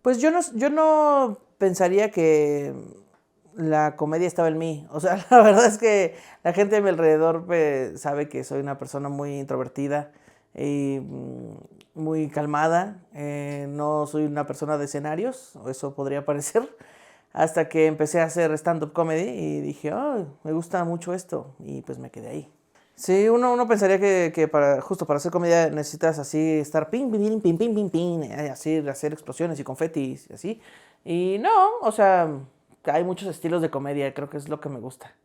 Pues yo no pensaría que la comedia estaba en mí. O sea, la verdad es que la gente de mi alrededor sabe que soy una persona muy introvertida y muy calmada. No soy una persona de escenarios, o eso podría parecer. Hasta que empecé a hacer stand-up comedy y dije, oh, me gusta mucho esto. Y pues me quedé ahí. Sí, uno pensaría que justo para hacer comedia necesitas así estar ping, ping, ping, ping, ping, ping, así hacer explosiones y confetis y así. Y no, o sea, hay muchos estilos de comedia, creo que es lo que me gusta.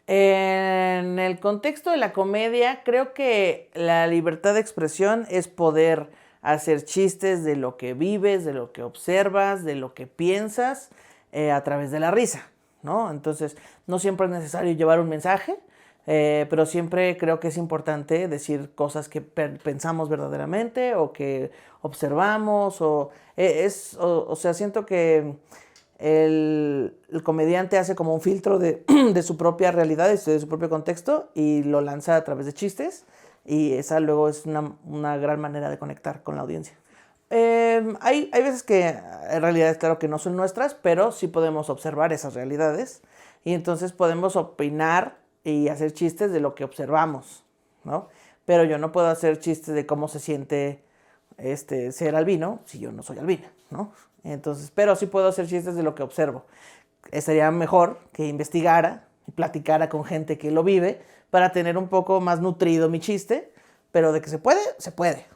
En el contexto de la comedia, creo que la libertad de expresión es poder hacer chistes de lo que vives, de lo que observas, de lo que piensas, a través de la risa, ¿no? Entonces, no siempre es necesario llevar un mensaje, pero siempre creo que es importante decir cosas que pensamos verdaderamente o que observamos o sea, siento que el comediante hace como un filtro de su propia realidad, de su propio contexto y lo lanza a través de chistes y esa luego es una gran manera de conectar con la audiencia. Hay veces que en realidad claro que no son nuestras, pero sí podemos observar esas realidades y entonces podemos opinar y hacer chistes de lo que observamos, ¿no? Pero yo no puedo hacer chistes de cómo se siente ser albino si yo no soy albina, ¿no? Entonces, pero sí puedo hacer chistes de lo que observo. Estaría mejor que investigara y platicara con gente que lo vive para tener un poco más nutrido mi chiste, pero de que se puede,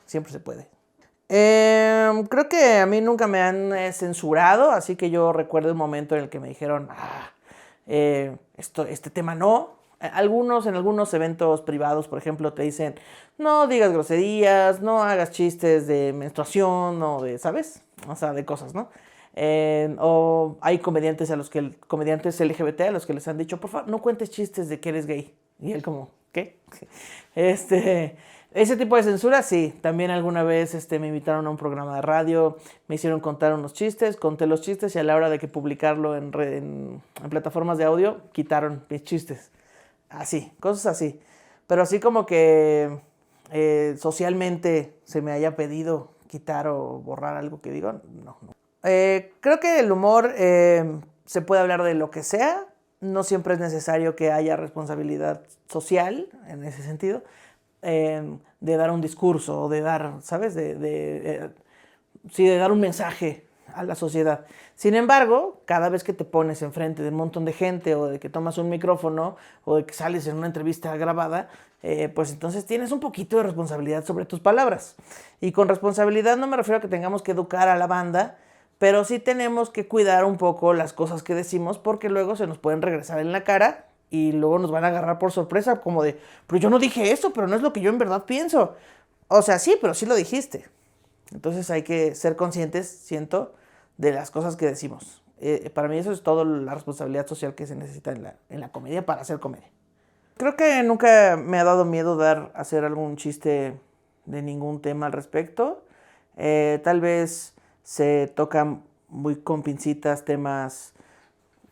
siempre se puede. Creo que a mí nunca me han censurado, así que yo recuerdo un momento en el que me dijeron, este tema no. En algunos eventos privados, por ejemplo, te dicen, no digas groserías, no hagas chistes de menstruación o de, ¿sabes? O sea, de cosas, ¿no? O hay comediantes LGBT a los que les han dicho, por favor, no cuentes chistes de que eres gay. Y él como, ¿qué? Este, ese tipo de censura, sí. También alguna vez me invitaron a un programa de radio, me hicieron contar unos chistes, conté los chistes y a la hora de que publicarlo en plataformas de audio, quitaron mis chistes. Así, cosas así. Pero así como que socialmente se me haya pedido quitar o borrar algo que digo, no. Creo que el humor se puede hablar de lo que sea, no siempre es necesario que haya responsabilidad social en ese sentido, de dar un discurso o de dar, ¿sabes? Sí, de dar un mensaje a la sociedad. Sin embargo, cada vez que te pones enfrente de un montón de gente o de que tomas un micrófono o de que sales en una entrevista grabada, pues entonces tienes un poquito de responsabilidad sobre tus palabras. Y con responsabilidad no me refiero a que tengamos que educar a la banda, pero sí tenemos que cuidar un poco las cosas que decimos porque luego se nos pueden regresar en la cara y luego nos van a agarrar por sorpresa como de, pero yo no dije eso, pero no es lo que yo en verdad pienso. O sea, sí, pero sí lo dijiste. Entonces hay que ser conscientes, siento, de las cosas que decimos. Para mí eso es todo la responsabilidad social que se necesita en la comedia para hacer comedia. Creo que nunca me ha dado miedo hacer algún chiste de ningún tema al respecto. Tal vez se tocan muy con pincitas temas,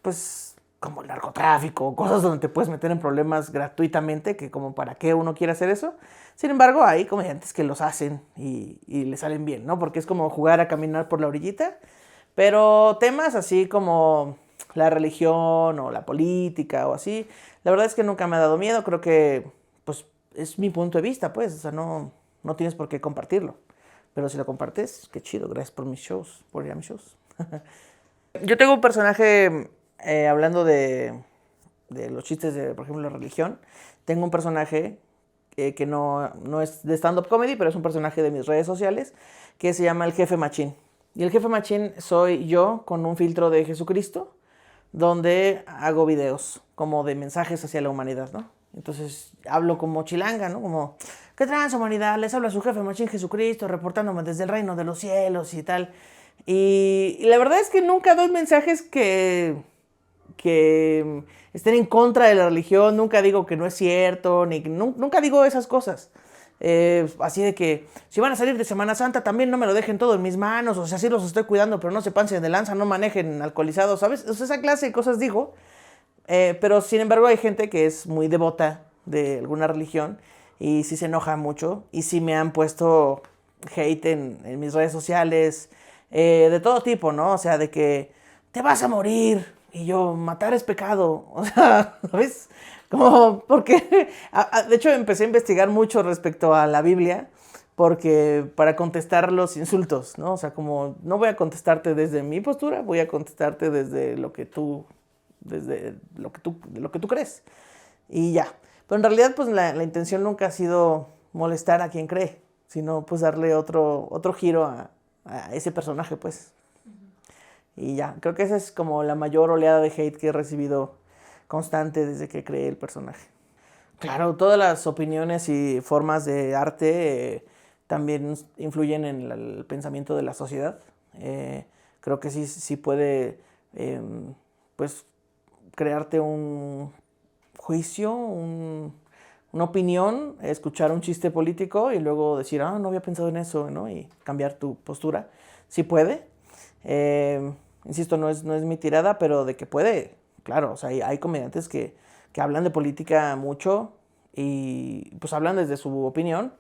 pues, como el narcotráfico, cosas donde te puedes meter en problemas gratuitamente, que como para qué uno quiere hacer eso. Sin embargo, hay comediantes que los hacen y les salen bien, ¿no? Porque es como jugar a caminar por la orillita. Pero temas así como la religión o la política o así, la verdad es que nunca me ha dado miedo. Creo que, pues, es mi punto de vista, pues. O sea, no tienes por qué compartirlo. Pero si lo compartes, qué chido. Gracias por ir a mis shows. Yo tengo un personaje, hablando de los chistes de, por ejemplo, la religión. Tengo un personaje que no es de stand-up comedy, pero es un personaje de mis redes sociales, que se llama el Jefe Machín. Y el Jefe Machín soy yo con un filtro de Jesucristo, donde hago videos como de mensajes hacia la humanidad, ¿no? Entonces hablo como chilanga, ¿no? Como, ¿qué trans humanidad? Les habla su Jefe Machín Jesucristo, reportándome desde el reino de los cielos y tal. Y la verdad es que nunca doy mensajes que estén en contra de la religión, nunca digo que no es cierto, nunca digo esas cosas. Así de que si van a salir de Semana Santa también no me lo dejen todo en mis manos, o sea, sí los estoy cuidando, pero no se pasen de lanza, no manejen alcoholizados, ¿sabes? O sea, esa clase de cosas digo, pero sin embargo hay gente que es muy devota de alguna religión y sí se enoja mucho y sí me han puesto hate en mis redes sociales, de todo tipo, ¿no? O sea, de que te vas a morir y yo, matar es pecado, o sea, ¿sabes? Como, porque, de hecho, empecé a investigar mucho respecto a la Biblia, porque para contestar los insultos, ¿no? O sea, como no voy a contestarte desde mi postura, voy a contestarte desde lo que tú crees. Y ya. Pero en realidad, pues la intención nunca ha sido molestar a quien cree, sino pues darle otro giro a ese personaje, pues. Y ya, creo que esa es como la mayor oleada de hate que he recibido constante desde que creé el personaje. Claro, todas las opiniones y formas de arte también influyen en el pensamiento de la sociedad. Creo que sí puede, pues, crearte un juicio, una opinión, escuchar un chiste político y luego decir, no había pensado en eso, ¿no? Y cambiar tu postura. Sí puede. Insisto, no es mi tirada, pero de que puede, claro. O sea, hay comediantes que hablan de política mucho y pues hablan desde su opinión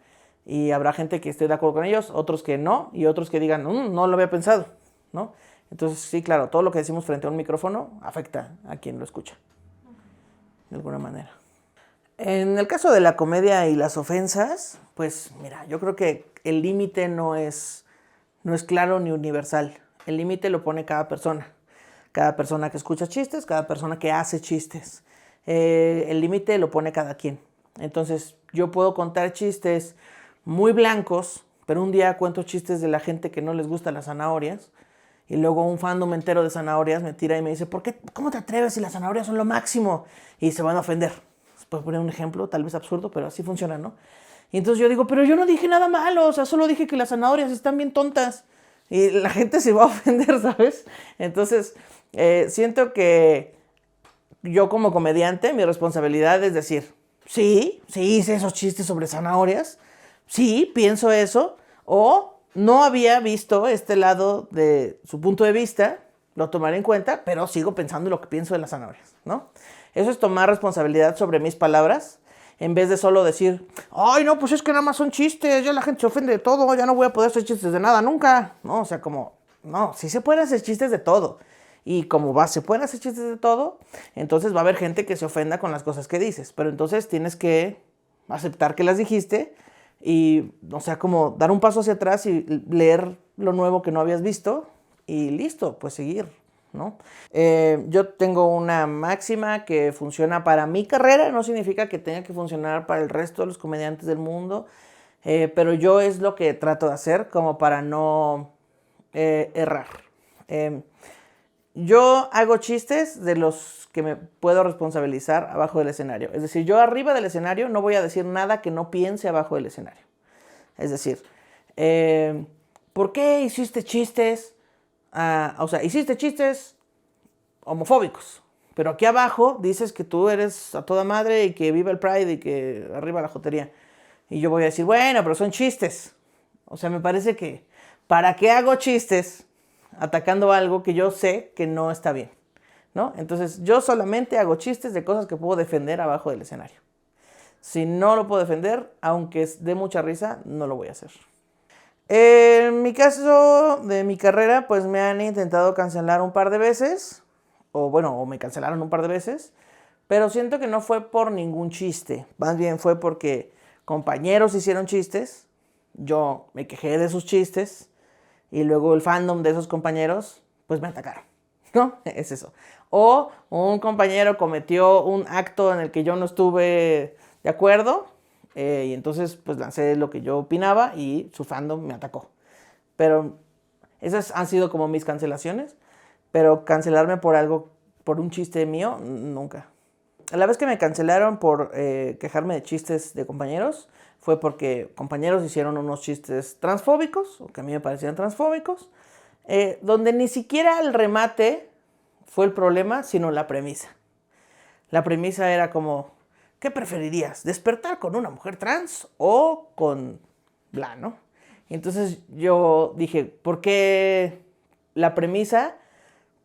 y habrá gente que esté de acuerdo con ellos, otros que no y otros que digan, no lo había pensado, ¿no? Entonces, sí, claro, todo lo que decimos frente a un micrófono afecta a quien lo escucha, de alguna manera. En el caso de la comedia y las ofensas, pues mira, yo creo que el límite no es claro ni universal. El límite lo pone cada persona. Cada persona que escucha chistes, cada persona que hace chistes. El límite lo pone cada quien. Entonces, yo puedo contar chistes muy blancos, pero un día cuento chistes de la gente que no les gustan las zanahorias. Y luego un fandom entero de zanahorias me tira y me dice, ¿cómo te atreves si las zanahorias son lo máximo? Y se van a ofender. Puedo poner un ejemplo, tal vez absurdo, pero así funciona, ¿no? Y entonces yo digo, pero yo no dije nada malo, o sea, solo dije que las zanahorias están bien tontas. Y la gente se va a ofender, ¿sabes? Entonces, siento que yo como comediante, mi responsabilidad es decir, sí hice esos chistes sobre zanahorias, sí, pienso eso, o no había visto este lado de su punto de vista, lo tomaré en cuenta, pero sigo pensando en lo que pienso de las zanahorias, ¿no? Eso es tomar responsabilidad sobre mis palabras, en vez de solo decir, ay, no, pues es que nada más son chistes, ya la gente se ofende de todo, ya no voy a poder hacer chistes de nada nunca, ¿no? O sea, como, no, sí se pueden hacer chistes de todo. Y como se pueden hacer chistes de todo, entonces va a haber gente que se ofenda con las cosas que dices. Pero entonces tienes que aceptar que las dijiste y, o sea, como dar un paso hacia atrás y leer lo nuevo que no habías visto y listo, pues seguir, ¿no? Yo tengo una máxima que funciona para mi carrera, no significa que tenga que funcionar para el resto de los comediantes del mundo, pero yo es lo que trato de hacer como para no errar. Yo hago chistes de los que me puedo responsabilizar abajo del escenario. Es decir, yo arriba del escenario no voy a decir nada que no piense abajo del escenario. Es decir, ¿por qué hiciste chistes? O sea, hiciste chistes homofóbicos. Pero aquí abajo dices que tú eres a toda madre y que viva el Pride y que arriba la jotería. Y yo voy a decir, bueno, pero son chistes. O sea, me parece que, ¿para qué hago chistes atacando algo que yo sé que no está bien? ¿No? Entonces, yo solamente hago chistes de cosas que puedo defender abajo del escenario. Si no lo puedo defender, aunque dé mucha risa, no lo voy a hacer. En mi caso de mi carrera, pues me han intentado cancelar un par de veces. O me cancelaron un par de veces. Pero siento que no fue por ningún chiste. Más bien fue porque compañeros hicieron chistes. Yo me quejé de sus chistes. Y luego el fandom de esos compañeros, pues me atacaron, ¿no? Es eso. O un compañero cometió un acto en el que yo no estuve de acuerdo, y entonces pues lancé lo que yo opinaba y su fandom me atacó. Pero esas han sido como mis cancelaciones, pero cancelarme por algo, por un chiste mío, nunca. La vez que me cancelaron por quejarme de chistes de compañeros fue porque compañeros hicieron unos chistes transfóbicos, o que a mí me parecían transfóbicos, donde ni siquiera el remate fue el problema, sino la premisa. La premisa era como, ¿qué preferirías? ¿Despertar con una mujer trans o con bla, no? Y entonces yo dije, ¿por qué la premisa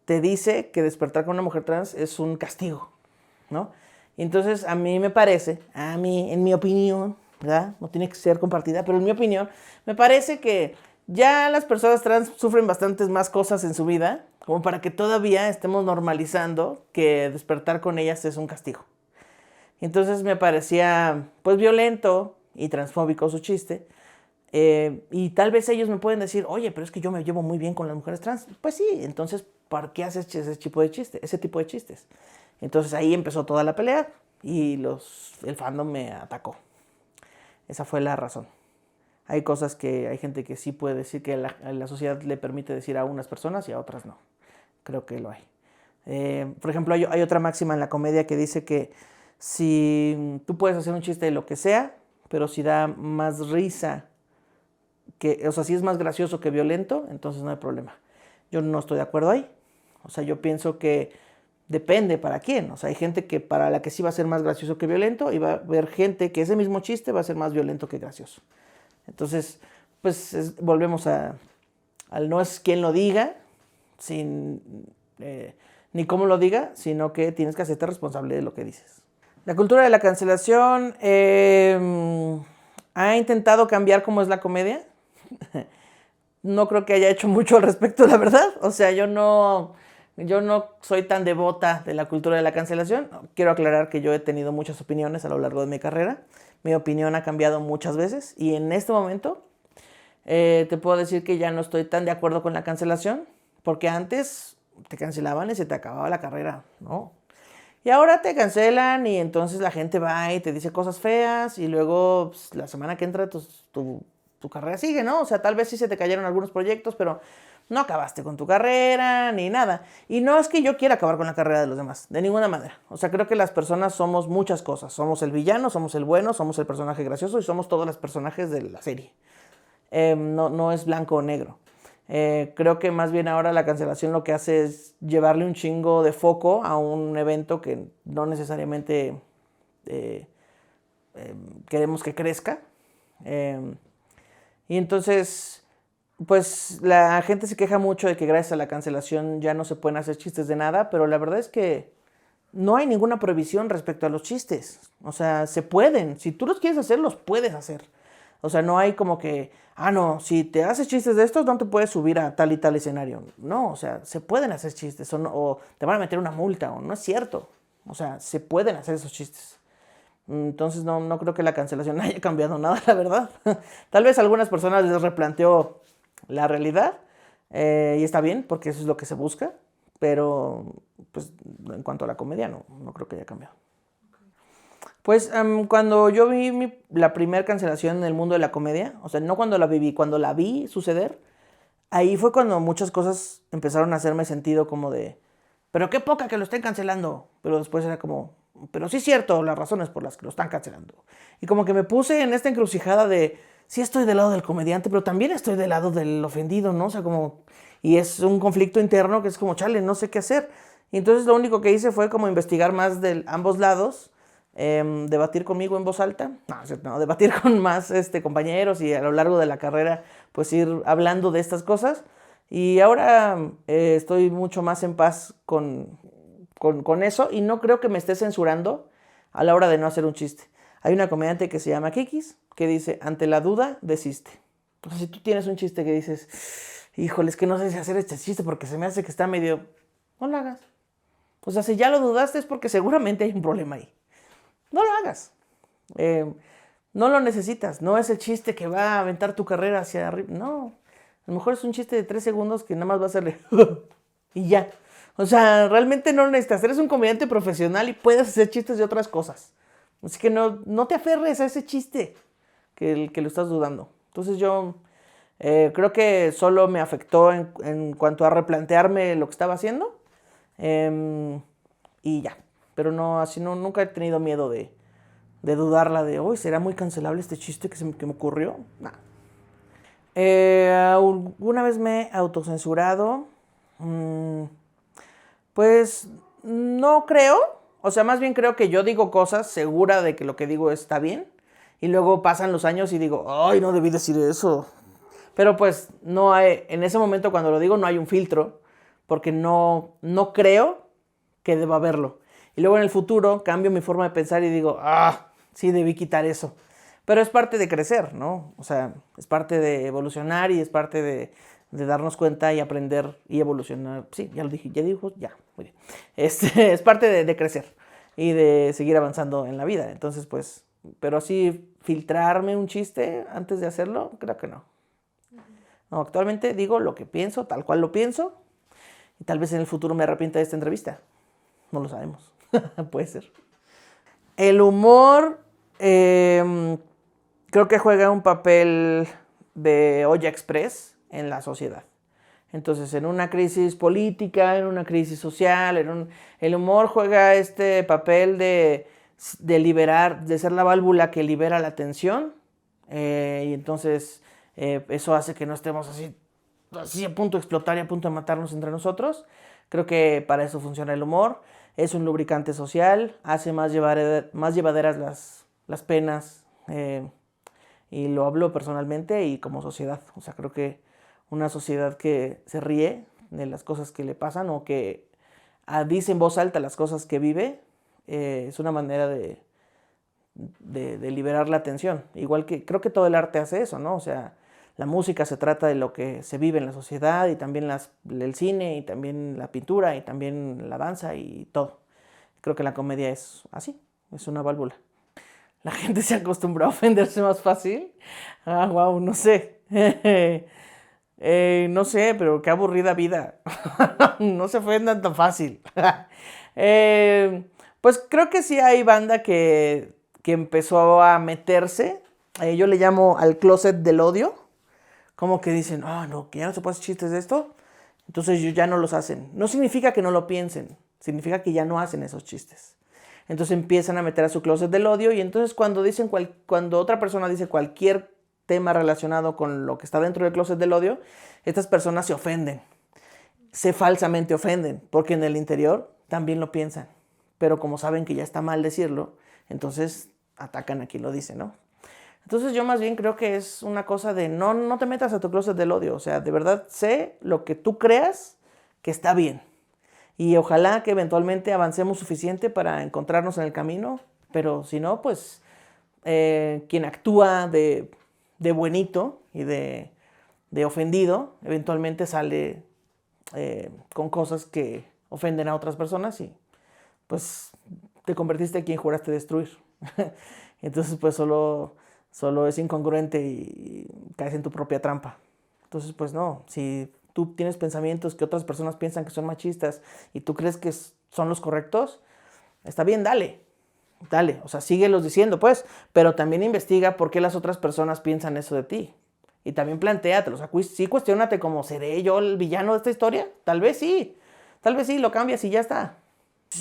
te dice que despertar con una mujer trans es un castigo, ¿no? Y entonces a mí me parece, en mi opinión, ¿verdad? No tiene que ser compartida, pero en mi opinión, me parece que ya las personas trans sufren bastantes más cosas en su vida, como para que todavía estemos normalizando que despertar con ellas es un castigo. Entonces me parecía pues violento y transfóbico su chiste. Y tal vez ellos me pueden decir, oye, pero es que yo me llevo muy bien con las mujeres trans. Pues sí, entonces, ¿para qué haces ese tipo de chistes? Ese tipo de chistes. Entonces ahí empezó toda la pelea y el fandom me atacó. Esa fue la razón. Hay cosas que hay gente que sí puede decir que la sociedad le permite decir a unas personas y a otras no. Creo que lo hay. Por ejemplo, hay otra máxima en la comedia que dice que si tú puedes hacer un chiste de lo que sea, pero si da más risa o sea, si es más gracioso que violento, entonces no hay problema. Yo no estoy de acuerdo ahí. O sea, yo pienso que depende para quién. O sea, hay gente que para la que sí va a ser más gracioso que violento y va a haber gente que ese mismo chiste va a ser más violento que gracioso. Entonces, pues volvemos al no es quien lo diga, ni cómo lo diga, sino que tienes que hacerte responsable de lo que dices. La cultura de la cancelación ha intentado cambiar cómo es la comedia. No creo que haya hecho mucho al respecto, la verdad. O sea, yo no soy tan devota de la cultura de la cancelación. Quiero aclarar que yo he tenido muchas opiniones a lo largo de mi carrera. Mi opinión ha cambiado muchas veces y en este momento te puedo decir que ya no estoy tan de acuerdo con la cancelación, porque antes te cancelaban y se te acababa la carrera, ¿no? Y ahora te cancelan y entonces la gente va y te dice cosas feas y luego pues, la semana que entra tu carrera sigue, ¿no? O sea, tal vez sí se te cayeron algunos proyectos, pero no acabaste con tu carrera ni nada. Y no es que yo quiera acabar con la carrera de los demás, de ninguna manera. O sea, creo que las personas somos muchas cosas. Somos el villano, somos el bueno, somos el personaje gracioso y somos todos los personajes de la serie. No es blanco o negro. Creo que más bien ahora la cancelación lo que hace es llevarle un chingo de foco a un evento que no necesariamente queremos que crezca. Y entonces, pues la gente se queja mucho de que gracias a la cancelación ya no se pueden hacer chistes de nada, pero la verdad es que no hay ninguna prohibición respecto a los chistes. O sea, se pueden. Si tú los quieres hacer, los puedes hacer. O sea, no hay como que, no, si te haces chistes de estos, no te puedes subir a tal y tal escenario. No, o sea, se pueden hacer chistes o te van a meter una multa, o no es cierto. O sea, se pueden hacer esos chistes. Entonces no creo que la cancelación haya cambiado nada, la verdad. Tal vez a algunas personas les replanteó la realidad y está bien, porque eso es lo que se busca. Pero, pues, en cuanto a la comedia, no creo que haya cambiado. Pues cuando yo vi la primera cancelación en el mundo de la comedia, o sea, no cuando la viví, cuando la vi suceder, ahí fue cuando muchas cosas empezaron a hacerme sentido como de, pero qué poca que lo estén cancelando. Pero después era como, pero sí es cierto las razones por las que lo están cancelando. Y como que me puse en esta encrucijada de, sí estoy del lado del comediante, pero también estoy del lado del ofendido, ¿no? O sea, como, y es un conflicto interno que es como, chale, no sé qué hacer. Y entonces lo único que hice fue como investigar más de ambos lados, debatir conmigo en voz alta, no, debatir con más compañeros y a lo largo de la carrera pues ir hablando de estas cosas y ahora estoy mucho más en paz con eso y no creo que me esté censurando a la hora de no hacer un chiste. Hay una comediante que se llama Kikis que dice, ante la duda, desiste. O sea, si tú tienes un chiste que dices, híjole, es que no sé si hacer este chiste porque se me hace que está medio, no lo hagas. O sea, si ya lo dudaste es porque seguramente hay un problema ahí. No lo hagas. No lo necesitas. No es el chiste que va a aventar tu carrera hacia arriba. No. A lo mejor es un chiste de 3 segundos que nada más va a hacerle y ya. O sea, realmente no lo necesitas. Eres un comediante profesional y puedes hacer chistes de otras cosas. Así que no te aferres a ese chiste que lo estás dudando. Entonces yo creo que solo me afectó en cuanto a replantearme lo que estaba haciendo. Y ya. Pero no, así nunca he tenido miedo de dudarla de, uy, ¿será muy cancelable este chiste que me ocurrió? Nah. ¿Alguna vez me he autocensurado? Pues no creo. O sea, más bien creo que yo digo cosas segura de que lo que digo está bien. Y luego pasan los años y digo, ay, no debí decir eso. Pero pues no hay, en ese momento cuando lo digo no hay un filtro. Porque no creo que deba haberlo. Y luego en el futuro cambio mi forma de pensar y digo, sí debí quitar eso. Pero es parte de crecer, ¿no? O sea, es parte de evolucionar y es parte de darnos cuenta y aprender y evolucionar. Sí, ya lo dije, ya dijo, ya, muy bien. Es parte de crecer y de seguir avanzando en la vida. Entonces, pues, pero así filtrarme un chiste antes de hacerlo, creo que no. No, actualmente digo lo que pienso, tal cual lo pienso, y tal vez en el futuro me arrepienta de esta entrevista. No lo sabemos. Puede ser. El humor creo que juega un papel de olla express en la sociedad. Entonces, en una crisis política, en una crisis social, el humor juega este papel de liberar, de ser la válvula que libera la tensión. Y entonces eso hace que no estemos así a punto de explotar y a punto de matarnos entre nosotros. Creo que para eso funciona el humor. Es un lubricante social, hace más llevaderas las penas. Y lo hablo personalmente y como sociedad. O sea, creo que una sociedad que se ríe de las cosas que le pasan o que dice en voz alta las cosas que vive, es una manera de liberar la tensión. Igual que creo que todo el arte hace eso, ¿no? O sea, la música se trata de lo que se vive en la sociedad y también el cine y también la pintura y también la danza y todo. Creo que la comedia es así, es una válvula. La gente se acostumbró a ofenderse más fácil. Wow, no sé. No sé, pero qué aburrida vida. No se ofendan tan fácil. Pues creo que sí hay banda que empezó a meterse. Yo le llamo al closet del odio. Como que dicen, no, que ya no se puede hacer chistes de esto. Entonces ellos ya no los hacen. No significa que no lo piensen. Significa que ya no hacen esos chistes. Entonces empiezan a meter a su closet del odio. Y entonces cuando otra persona dice cualquier tema relacionado con lo que está dentro del closet del odio, estas personas se ofenden. Se falsamente ofenden. Porque en el interior también lo piensan. Pero como saben que ya está mal decirlo, entonces atacan a quien lo dice, ¿no? Entonces yo más bien creo que es una cosa de no te metas a tu closet del odio. O sea, de verdad sé lo que tú creas que está bien. Y ojalá que eventualmente avancemos suficiente para encontrarnos en el camino. Pero si no, pues quien actúa de buenito y de ofendido, eventualmente sale con cosas que ofenden a otras personas y pues te convertiste en quien juraste destruir. Entonces pues solo es incongruente y caes en tu propia trampa. Entonces pues no, si tú tienes pensamientos que otras personas piensan que son machistas y tú crees que son los correctos, está bien, dale, o sea, síguelos diciendo pues, pero también investiga por qué las otras personas piensan eso de ti. Y también plantéatelo, o sea, sí cuestiónate como, ¿seré yo el villano de esta historia? Tal vez sí, lo cambias y ya está.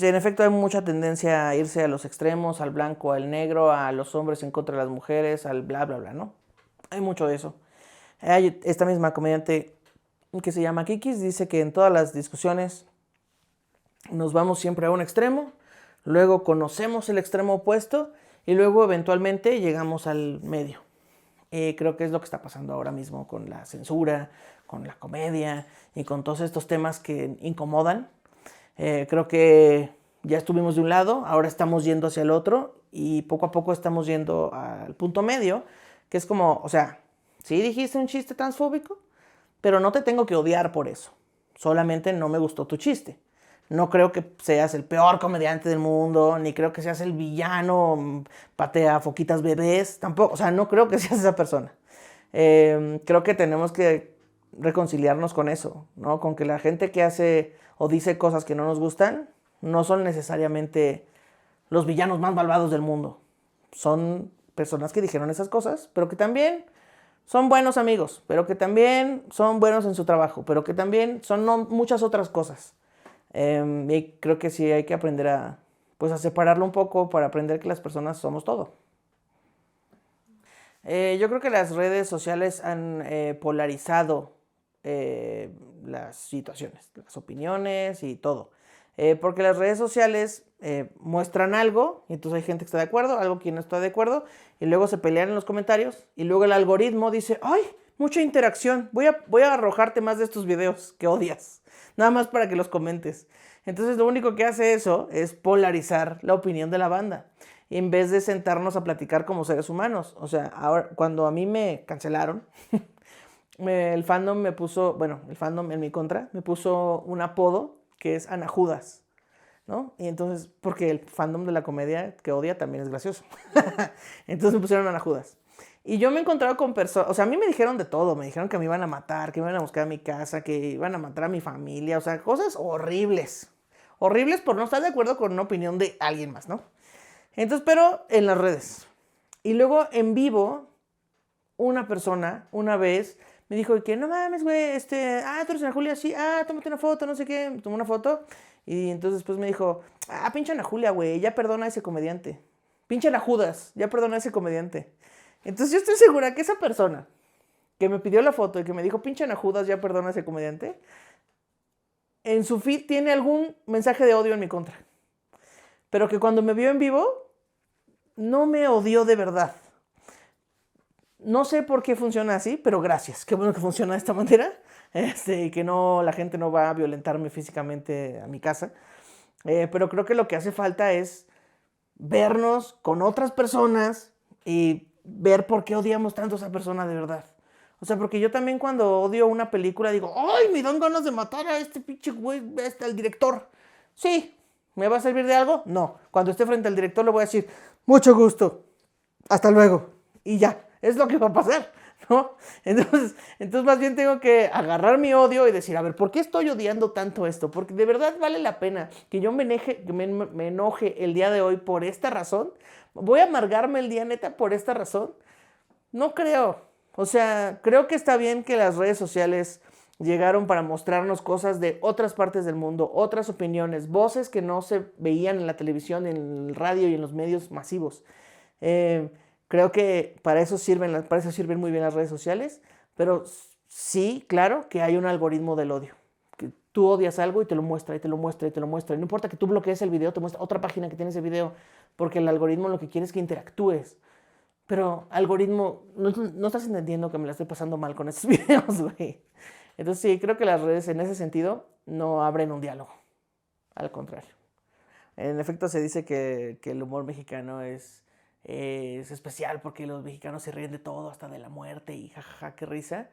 En efecto hay mucha tendencia a irse a los extremos, al blanco, al negro, a los hombres en contra de las mujeres, al bla, bla, bla, ¿no? Hay mucho de eso. Hay esta misma comediante que se llama Kikis, dice que en todas las discusiones nos vamos siempre a un extremo, luego conocemos el extremo opuesto y luego eventualmente llegamos al medio. Creo que es lo que está pasando ahora mismo con la censura, con la comedia y con todos estos temas que incomodan. Creo que ya estuvimos de un lado, ahora estamos yendo hacia el otro y poco a poco estamos yendo al punto medio, que es como, o sea, sí dijiste un chiste transfóbico, pero no te tengo que odiar por eso. Solamente no me gustó tu chiste. No creo que seas el peor comediante del mundo, ni creo que seas el villano, patea foquitas bebés, tampoco, o sea, no creo que seas esa persona. Creo que tenemos que reconciliarnos con eso, ¿no? Con que la gente que hace o dice cosas que no nos gustan, no son necesariamente los villanos más malvados del mundo. Son personas que dijeron esas cosas, pero que también son buenos amigos, pero que también son buenos en su trabajo, pero que también son muchas otras cosas. Y creo que sí hay que aprender a separarlo un poco para aprender que las personas somos todo. Yo creo que las redes sociales han polarizado las situaciones, las opiniones y todo. Porque las redes sociales muestran algo y entonces hay gente que está de acuerdo, algo que no está de acuerdo y luego se pelean en los comentarios y luego el algoritmo dice, ¡ay! Mucha interacción, voy a arrojarte más de estos videos que odias, nada más para que los comentes. Entonces lo único que hace eso es polarizar la opinión de la banda. en vez de sentarnos a platicar como seres humanos. O sea, ahora, cuando a mí me cancelaron, el fandom me puso, bueno, el fandom en mi contra, me puso un apodo que es Ana Judas, ¿no? Y entonces, porque el fandom de la comedia que odia también es gracioso. Entonces me pusieron Ana Judas. Y yo me he encontrado con personas, o sea, a mí me dijeron de todo, me dijeron que me iban a matar, que me iban a buscar a mi casa, que iban a matar a mi familia, o sea, cosas horribles. Horribles por no estar de acuerdo con una opinión de alguien más, ¿no? Entonces, pero en las redes. Y luego en vivo, una persona, una vez, me dijo que no mames, güey, tú eres Ana Julia, sí, tómate una foto, no sé qué, tomó una foto. Y entonces después me dijo, pinche Ana Julia, güey, ya perdona a ese comediante. Pinche Ana Judas, ya perdona a ese comediante. Entonces yo estoy segura que esa persona que me pidió la foto y que me dijo, pinche Ana Judas, ya perdona a ese comediante, en su feed tiene algún mensaje de odio en mi contra. Pero que cuando me vio en vivo, no me odió de verdad. No sé por qué funciona así, pero gracias. Qué bueno que funciona de esta manera. Que no, la gente no va a violentarme físicamente a mi casa. Pero creo que lo que hace falta es vernos con otras personas y ver por qué odiamos tanto a esa persona de verdad. O sea, porque yo también cuando odio una película digo, ¡ay, me dan ganas de matar a este pinche güey, al director! Sí, ¿me va a servir de algo? No. Cuando esté frente al director le voy a decir, mucho gusto, hasta luego. Y ya, es lo que va a pasar, ¿no? Entonces más bien tengo que agarrar mi odio y decir, a ver, ¿por qué estoy odiando tanto esto? Porque de verdad vale la pena que yo me enoje el día de hoy por esta razón. ¿Voy a amargarme el día neta por esta razón? No creo. O sea, creo que está bien que las redes sociales llegaron para mostrarnos cosas de otras partes del mundo, otras opiniones, voces que no se veían en la televisión, en el radio y en los medios masivos. Creo que para eso sirven muy bien las redes sociales, pero sí, claro que hay un algoritmo del odio. Que tú odias algo y te lo muestra, y te lo muestra, y te lo muestra. Y no importa que tú bloquees el video, te muestra otra página que tiene ese video, porque el algoritmo lo que quiere es que interactúes. Pero algoritmo, no estás entendiendo que me la estoy pasando mal con estos videos, güey. Entonces sí, creo que las redes en ese sentido no abren un diálogo. Al contrario. En efecto se dice que el humor mexicano es especial porque los mexicanos se ríen de todo, hasta de la muerte y jajaja, qué risa.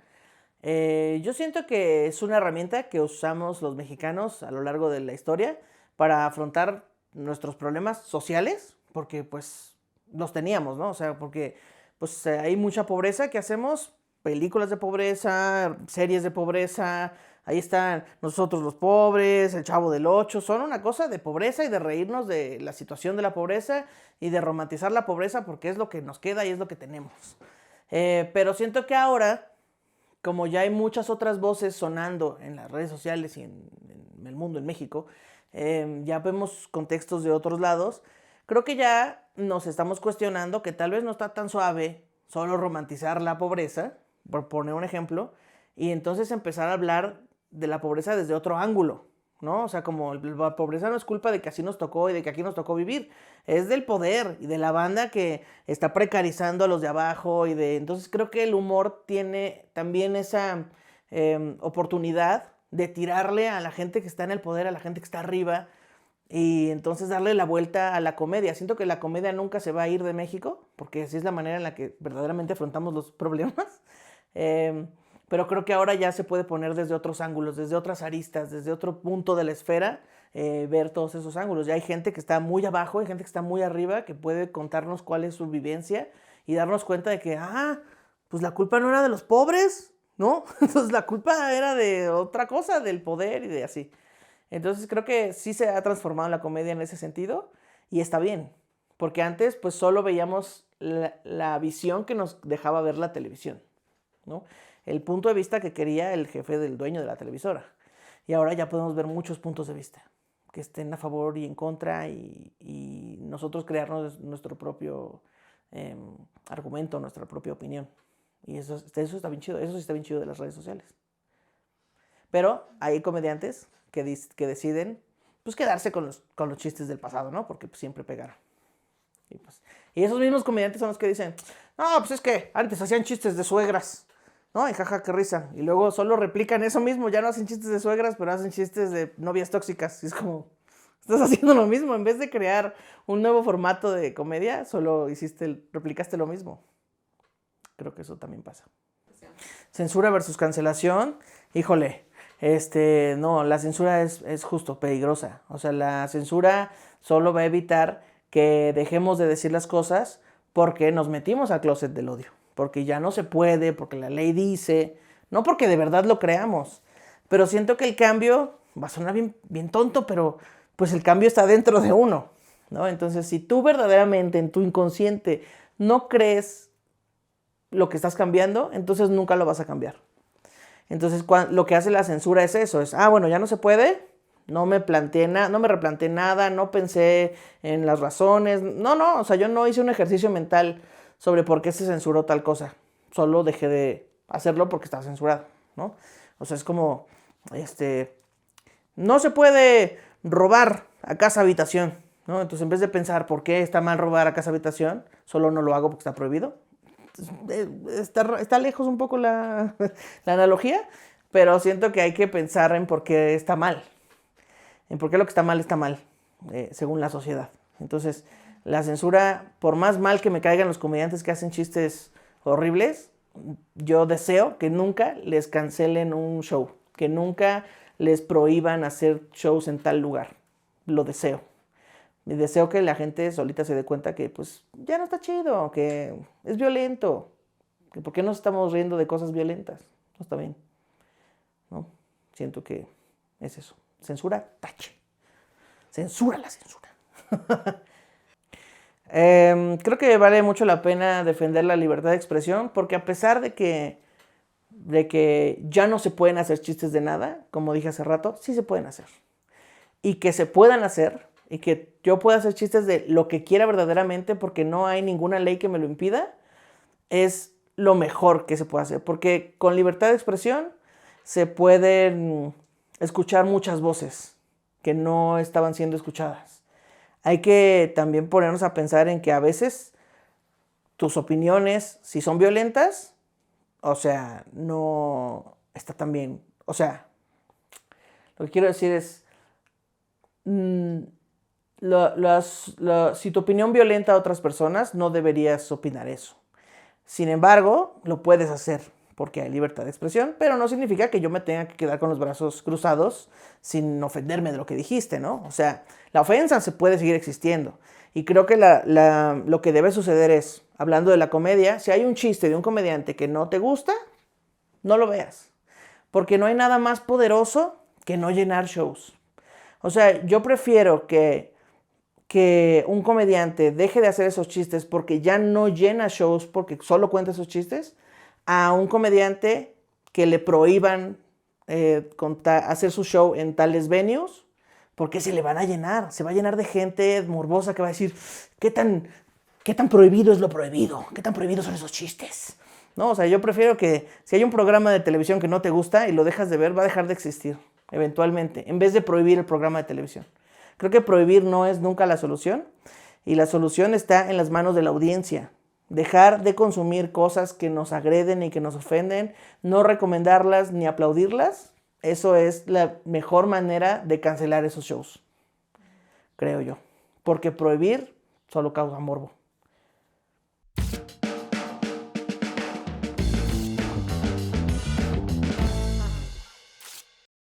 Yo siento que es una herramienta que usamos los mexicanos a lo largo de la historia para afrontar nuestros problemas sociales, porque pues los teníamos, ¿no? O sea, porque pues hay mucha pobreza que hacemos, películas de pobreza, series de pobreza, ahí están Nosotros los Pobres, El Chavo del Ocho, son una cosa de pobreza y de reírnos de la situación de la pobreza y de romantizar la pobreza porque es lo que nos queda y es lo que tenemos. Pero siento que ahora, como ya hay muchas otras voces sonando en las redes sociales y en el mundo, en México, ya vemos contextos de otros lados, creo que ya nos estamos cuestionando que tal vez no está tan suave solo romantizar la pobreza, por poner un ejemplo, y entonces empezar a hablar de la pobreza desde otro ángulo, ¿no? O sea, como la pobreza no es culpa de que así nos tocó y de que aquí nos tocó vivir, es del poder y de la banda que está precarizando a los de abajo entonces creo que el humor tiene también esa oportunidad de tirarle a la gente que está en el poder, a la gente que está arriba, y entonces darle la vuelta a la comedia. Siento que la comedia nunca se va a ir de México, porque así es la manera en la que verdaderamente afrontamos los problemas. Pero creo que ahora ya se puede poner desde otros ángulos, desde otras aristas, desde otro punto de la esfera, ver todos esos ángulos. Ya hay gente que está muy abajo, hay gente que está muy arriba, que puede contarnos cuál es su vivencia y darnos cuenta de que, pues la culpa no era de los pobres, ¿no? Entonces la culpa era de otra cosa, del poder y de así. Entonces creo que sí se ha transformado la comedia en ese sentido y está bien, porque antes pues solo veíamos la visión que nos dejaba ver la televisión, ¿no? El punto de vista que quería el jefe del dueño de la televisora. Y ahora ya podemos ver muchos puntos de vista que estén a favor y en contra y nosotros crearnos nuestro propio argumento, nuestra propia opinión. Y eso está bien chido, eso sí está bien chido de las redes sociales. Pero hay comediantes que deciden pues quedarse con los chistes del pasado, ¿no? Porque pues, siempre pegaron. Y esos mismos comediantes son los que dicen, no, pues es que antes hacían chistes de suegras, ¿no? Y jaja, qué risa. Y luego solo replican eso mismo, ya no hacen chistes de suegras, pero hacen chistes de novias tóxicas. Y es como, Estás haciendo lo mismo. En vez de crear un nuevo formato de comedia, solo replicaste lo mismo. Creo que eso también pasa. Censura versus cancelación. Híjole, no, la censura es justo peligrosa. O sea, la censura solo va a evitar que dejemos de decir las cosas porque nos metimos al closet del odio. Porque ya no se puede, porque la ley dice, no porque de verdad lo creamos. Pero siento que el cambio, va a sonar bien, bien tonto, pero pues el cambio está dentro de uno, ¿no? Entonces, si tú verdaderamente en tu inconsciente no crees lo que estás cambiando, entonces nunca lo vas a cambiar. Entonces, lo que hace la censura es eso, bueno, ya no se puede, no me replanteé nada, no pensé en las razones, no, o sea, yo no hice un ejercicio mental sobre por qué se censuró tal cosa, solo dejé de hacerlo porque estaba censurado, ¿no? O sea, es como, no se puede robar a casa habitación, ¿no? Entonces, en vez de pensar por qué está mal robar a casa habitación, solo no lo hago porque está prohibido. Está lejos un poco la analogía, pero siento que hay que pensar en por qué está mal, en por qué lo que está mal, según la sociedad. Entonces, la censura, por más mal que me caigan los comediantes que hacen chistes horribles, yo deseo que nunca les cancelen un show, que nunca les prohíban hacer shows en tal lugar. Lo deseo. Y deseo que la gente solita se dé cuenta que pues ya no está chido, que es violento, que por qué nos estamos riendo de cosas violentas. No está bien, ¿no? Siento que es eso. Censura, tache. Censura la censura. Creo que vale mucho la pena defender la libertad de expresión porque a pesar de que ya no se pueden hacer chistes de nada, como dije hace rato, sí se pueden hacer. Y que se puedan hacer y que yo pueda hacer chistes de lo que quiera verdaderamente porque no hay ninguna ley que me lo impida, es lo mejor que se puede hacer. Porque con libertad de expresión se pueden escuchar muchas voces que no estaban siendo escuchadas. Hay que también ponernos a pensar en que a veces tus opiniones, si son violentas, o sea, no está tan bien. O sea, lo que quiero decir es, si tu opinión violenta a otras personas, no deberías opinar eso. Sin embargo, lo puedes hacer porque hay libertad de expresión, pero no significa que yo me tenga que quedar con los brazos cruzados sin ofenderme de lo que dijiste, ¿no? O sea, la ofensa se puede seguir existiendo. Y creo que lo que debe suceder es, hablando de la comedia, si hay un chiste de un comediante que no te gusta, no lo veas. Porque no hay nada más poderoso que no llenar shows. O sea, yo prefiero que un comediante deje de hacer esos chistes porque ya no llena shows porque solo cuenta esos chistes, a un comediante que le prohíban hacer su show en tales venues porque se le van a llenar, se va a llenar de gente morbosa que va a decir, ¿qué tan prohibido es lo prohibido? ¿Qué tan prohibidos son esos chistes? ¿No? O sea, yo prefiero que si hay un programa de televisión que no te gusta y lo dejas de ver, va a dejar de existir eventualmente, en vez de prohibir el programa de televisión. Creo que prohibir no es nunca la solución y la solución está en las manos de la audiencia. Dejar de consumir cosas que nos agreden y que nos ofenden, no recomendarlas ni aplaudirlas, eso es la mejor manera de cancelar esos shows, creo yo. Porque prohibir solo causa morbo.